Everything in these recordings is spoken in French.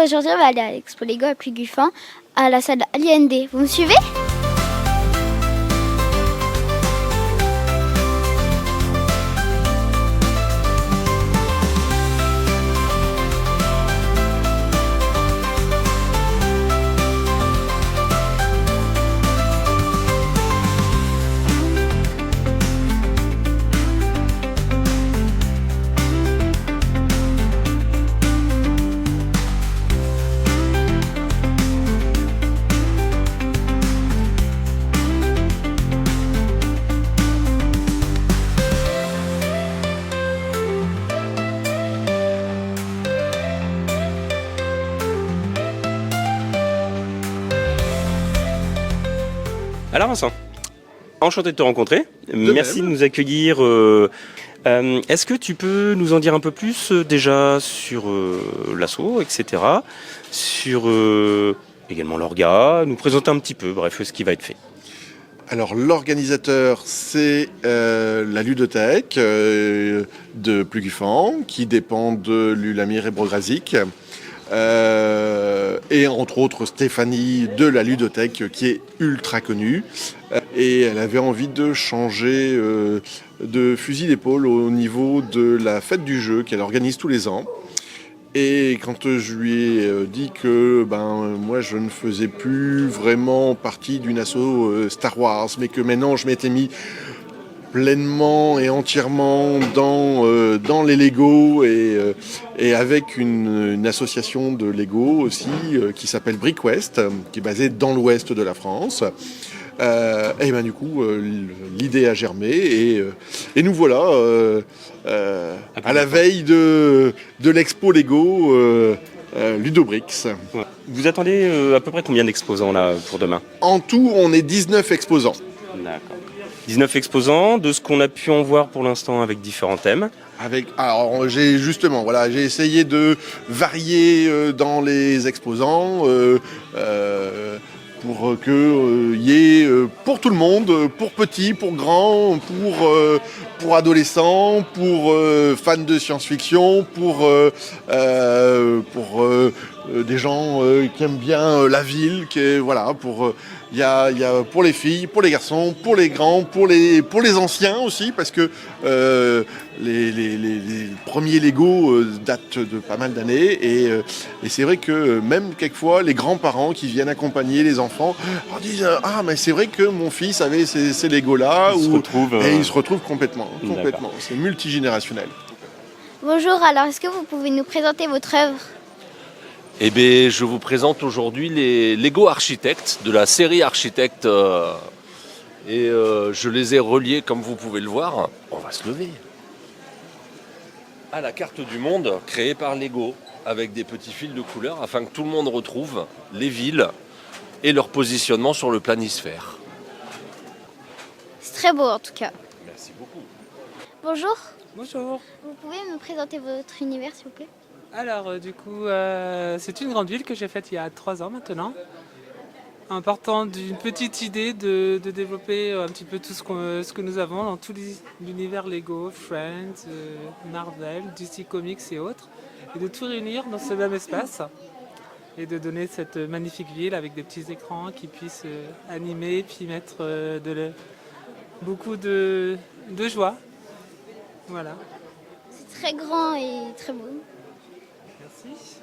Aujourd'hui, on va aller à l'expo Lego à Pléguffin, à la salle Aliende. Vous me suivez? Alors Vincent, enchanté de te rencontrer. Merci même. de nous accueillir. Est-ce que tu peux nous en dire un peu plus déjà sur l'asso, etc. Sur également l'orga, nous présenter un petit peu, bref, ce qui va être fait. Alors l'organisateur, c'est la ludothèque de Pléguffin, qui dépend de l'Ulamir et Brograzic. Et entre autres Stéphanie de la ludothèque, qui est ultra connue. Et elle avait envie de changer de fusil d'épaule au niveau de la fête du jeu qu'elle organise tous les ans. Et quand je lui ai dit que moi je ne faisais plus vraiment partie d'une asso Star Wars, mais que maintenant je m'étais mis pleinement et entièrement dans les Lego et avec une association de Lego aussi qui s'appelle BrickWest, qui est basée dans l'ouest de la France. Et du coup, l'idée a germé et nous voilà à la veille de l'expo Lego Ludobrix. Ouais. Vous attendez à peu près combien d'exposants là pour demain? En tout, on est 19 exposants. D'accord. 19 exposants, de ce qu'on a pu en voir pour l'instant avec différents thèmes. Alors j'ai essayé de varier dans les exposants pour qu'il y ait pour tout le monde, pour petits, pour grands, pour adolescents, pour fans de science-fiction, pour des gens qui aiment bien la ville, il y a pour les filles, pour les garçons, pour les grands, pour les anciens aussi, parce que les premiers Lego datent de pas mal d'années et c'est vrai que même quelquefois les grands-parents qui viennent accompagner les enfants leur disent mais c'est vrai que mon fils avait ces Lego là et ils se retrouvent complètement. C'est multigénérationnel. Bonjour, alors est-ce que vous pouvez nous présenter votre œuvre? Eh bien, je vous présente aujourd'hui les Lego Architectes de la série Architectes et je les ai reliés, comme vous pouvez le voir, on va se lever, à la carte du monde créée par Lego avec des petits fils de couleur afin que tout le monde retrouve les villes et leur positionnement sur le planisphère. C'est très beau en tout cas. Merci beaucoup. Bonjour, Bonjour. vous pouvez me présenter votre univers s'il vous plaît? Alors, c'est une grande ville que j'ai faite il y a 3 ans maintenant, en partant d'une petite idée de développer un petit peu tout ce que nous avons dans tout l'univers Lego, Friends, Marvel, DC Comics et autres, et de tout réunir dans ce même espace et de donner cette magnifique ville avec des petits écrans qui puissent animer puis mettre beaucoup de joie. Voilà. C'est très grand et très beau. Merci.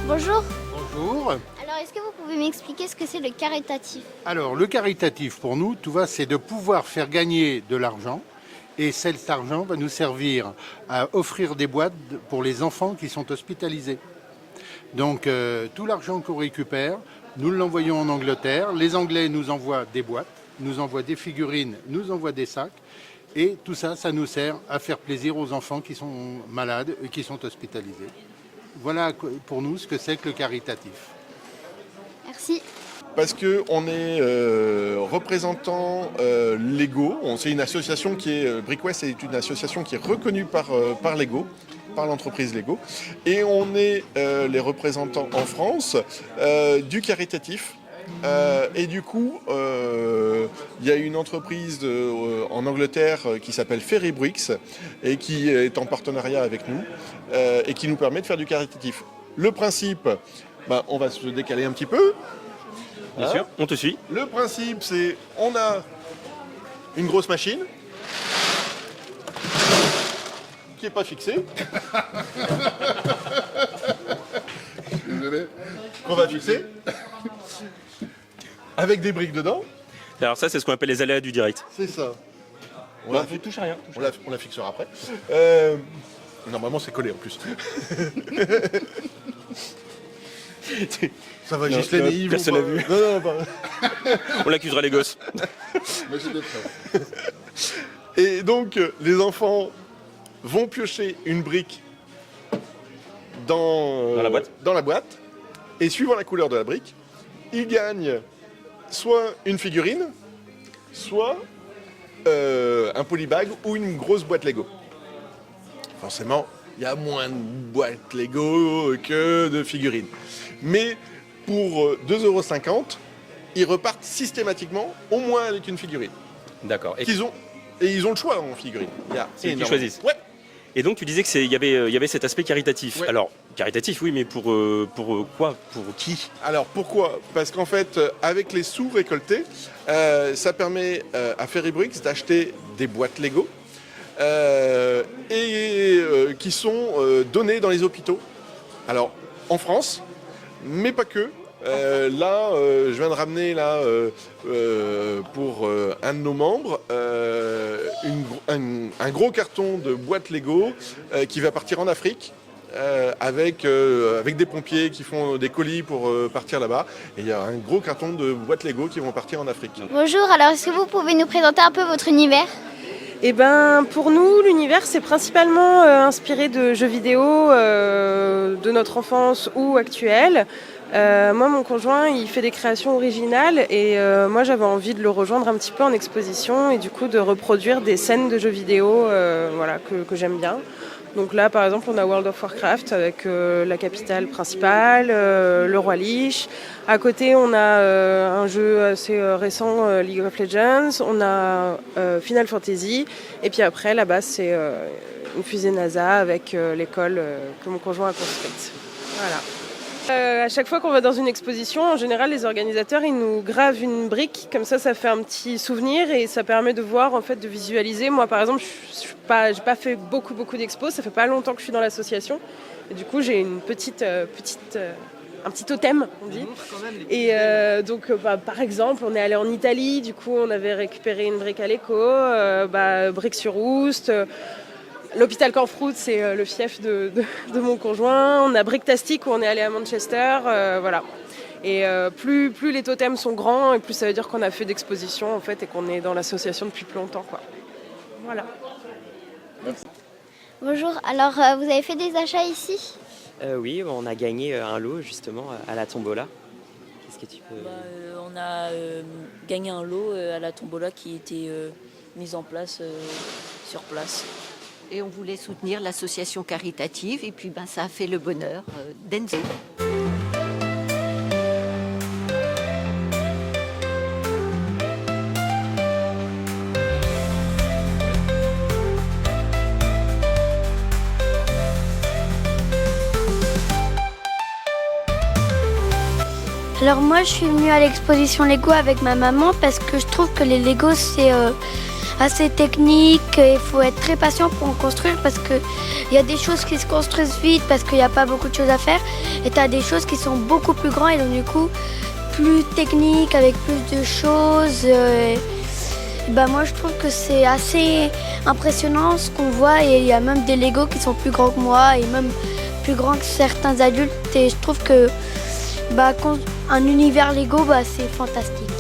Bonjour, Bonjour. alors est-ce que vous pouvez m'expliquer ce que c'est le caritatif? Alors, le caritatif, pour nous, c'est de pouvoir faire gagner de l'argent. Et cet argent va nous servir à offrir des boîtes pour les enfants qui sont hospitalisés. Donc, tout l'argent qu'on récupère, nous l'envoyons en Angleterre. Les Anglais nous envoient des boîtes, nous envoient des figurines, nous envoient des sacs. Et tout ça, ça nous sert à faire plaisir aux enfants qui sont malades et qui sont hospitalisés. Voilà pour nous ce que c'est que le caritatif. Merci. Parce qu'on est représentant Lego. C'est une association qui est... Brickwest est une association qui est reconnue par Lego, par l'entreprise Lego. Et on est les représentants en France du caritatif. Et du coup, il y a une entreprise en Angleterre qui s'appelle Ferry Bricks et qui est en partenariat avec nous et qui nous permet de faire du caritatif. Le principe, on va se décaler un petit peu. Bien sûr, on te suit. Le principe, c'est on a une grosse machine qui n'est pas fixée. Désolé. Qu'on va fixer. Avec des briques dedans. Alors ça, c'est ce qu'on appelle les aléas du direct. C'est ça. On touche à rien. On la fixera après. Normalement, c'est collé en plus. Ça va, Ghislaine et Yves. Personne n'a vu. Non, pas. On l'accusera les gosses. Mais j'étais prêt. Et donc, les enfants vont piocher une brique dans la boîte. Et suivant la couleur de la brique, ils gagnent soit une figurine, soit un polybag ou une grosse boîte Lego. Forcément, il y a moins de boîtes Lego que de figurines. Mais pour 2,50 €, ils repartent systématiquement au moins avec une figurine. D'accord. Et ils ont le choix en figurine. C'est eux qui choisissent. Ouais. Et donc tu disais qu'il y avait cet aspect caritatif. Ouais. Alors, caritatif, oui, mais pour quoi? Pour qui? Alors pourquoi? Parce qu'en fait, avec les sous récoltés, ça permet à Ferry Bricks d'acheter des boîtes Lego qui sont données dans les hôpitaux. Alors, en France, mais pas que. Là, je viens de ramener pour un de nos membres un gros carton de boîtes Lego qui va partir en Afrique avec des pompiers qui font des colis pour partir là-bas. Et il y a un gros carton de boîtes Lego qui vont partir en Afrique. Bonjour, alors est-ce que vous pouvez nous présenter un peu votre univers? Eh ben, pour nous, l'univers, c'est principalement inspiré de jeux vidéo de notre enfance ou actuelle. Moi, mon conjoint, il fait des créations originales et moi, j'avais envie de le rejoindre un petit peu en exposition et du coup de reproduire des scènes de jeux vidéo que j'aime bien. Donc là, par exemple, on a World of Warcraft avec la capitale principale, le roi Lich. À côté, on a un jeu assez récent, League of Legends. On a Final Fantasy. Et puis après, là-bas, c'est une fusée NASA avec l'école que mon conjoint a construite. Voilà. À chaque fois qu'on va dans une exposition, en général, les organisateurs, ils nous gravent une brique. Comme ça fait un petit souvenir et ça permet de voir, en fait, de visualiser. Moi, par exemple, j'ai pas fait beaucoup d'expos. Ça fait pas longtemps que je suis dans l'association. Et du coup, j'ai une un petit totem, on dit. Et donc, par exemple, on est allé en Italie. Du coup, on avait récupéré une brique à l'éco, Bric-sur-Oust. L'hôpital Caen-Fruit, c'est le fief de mon conjoint. On a Bricktastic où on est allé à Manchester. Voilà. Et plus les totems sont grands, et plus ça veut dire qu'on a fait d'expositions en fait, et qu'on est dans l'association depuis plus longtemps, quoi. Voilà. Bonjour, alors vous avez fait des achats ici? Oui, on a gagné un lot justement à la tombola. Qu'est-ce que tu peux... On a gagné un lot à la tombola qui était mise en place sur place. Et on voulait soutenir l'association caritative et puis ça a fait le bonheur d'Enzo. Alors moi je suis venue à l'exposition Lego avec ma maman parce que je trouve que les Lego c'est assez technique, il faut être très patient pour en construire parce qu'il y a des choses qui se construisent vite parce qu'il n'y a pas beaucoup de choses à faire et tu as des choses qui sont beaucoup plus grandes et donc du coup plus techniques avec plus de choses. Moi je trouve que c'est assez impressionnant ce qu'on voit et il y a même des Lego qui sont plus grands que moi et même plus grands que certains adultes et je trouve que Bah, un univers Lego, bah, c'est fantastique.